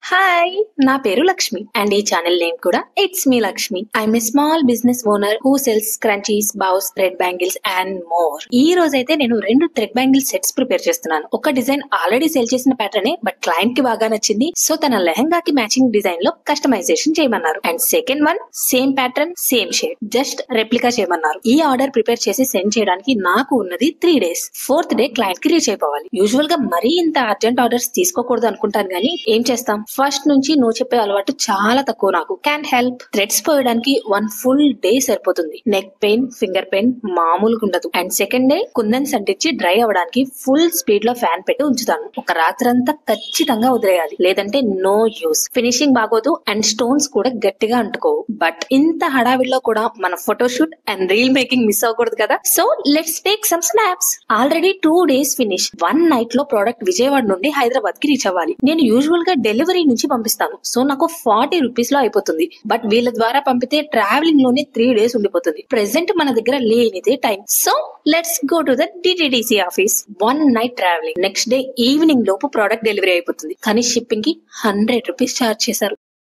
Hi, నా పేరు Lakshmi and ఈ ఛానల్ నేమ్ కూడా it's me Lakshmi. I'm a small business owner who sells scrunchies, bows, thread bangles and more. ఈ రోజైతే నేను 2 థ్రెడ్ బ్యాంగిల్ సెట్స్ ప్రిపేర్ చేస్తున్నాను. ఒక డిజైన్ ఆల్రెడీ సేల్ చేసిన ప్యాటర్న్ బట్ క్లయింట్ కి బాగా నచ్చింది, సో తన లెహంగాకి మ్యాచింగ్ డిజైన్ లో కస్టమైజేషన్ చేయమన్నారు. And second one same pattern same shade just replica చేయమన్నారు. ఈ ఆర్డర్ ప్రిపేర్ చేసి సెండ్ చేయడానికి నాకు ఉన్నది 3 days. 4th డే క్లయింట్ కి రీచ్ అయిపోవాలి. యూజువల్ గా మరీ ఇంత అర్జెంట్ ఆర్డర్స్ తీసుకోకూడదు అనుకుంటాను, కానీ ఏం చేస్తాం, ఫస్ట్ నుంచి నువ్వు చెప్పే అలవాటు చాలా తక్కువ నాకు. Can help. థ్రెడ్స్ పోయడానికి 1 full డే సరిపోతుంది. నెక్ పెయిన్, ఫింగర్ పెయిన్ మామూలుగా ఉండదు. అండ్ సెకండ్ డే కుందన్స్ అంటించి డ్రై అవ్వడానికి ఫుల్ స్పీడ్ లో ఫ్యాన్ పెట్టి ఉంచుతాను. ఒక రాత్రంతా ఖచ్చితంగా వదిలేయాలి, లేదంటే నో యూస్. ఫినిషింగ్ బాగోదు అండ్ స్టోన్స్ కూడా గట్టిగా అంటుకోవు. బట్ ఇంత హడావిడిలో కూడా మన photoshoot and reel making miss అవ్వకూడదు కదా. So let's take some snaps. Already 2 days finish. 1 night లో ప్రోడక్ట్ విజయవాడ నుండి హైదరాబాద్ కి రీచ్ అవ్వాలి. నేను యూజువల్ గా డెలివరీ నుంచి పంపిస్తాను, సో నాకు 40 rupees లో అయిపోతుంది. బట్ వీళ్ళ ద్వారా పంపితే ట్రావెలింగ్ లోనే 3 days ఉండిపోతుంది. ప్రెసెంట్ మన దగ్గర లేనిదే time. So let's go to the DTDC office. 1 night travelling. Next day evening లోపు ప్రోడక్ట్ డెలివరీ అయిపోతుంది. కానీ షిప్పింగ్ కి 100 rupees ఛార్జ్ చేశారు.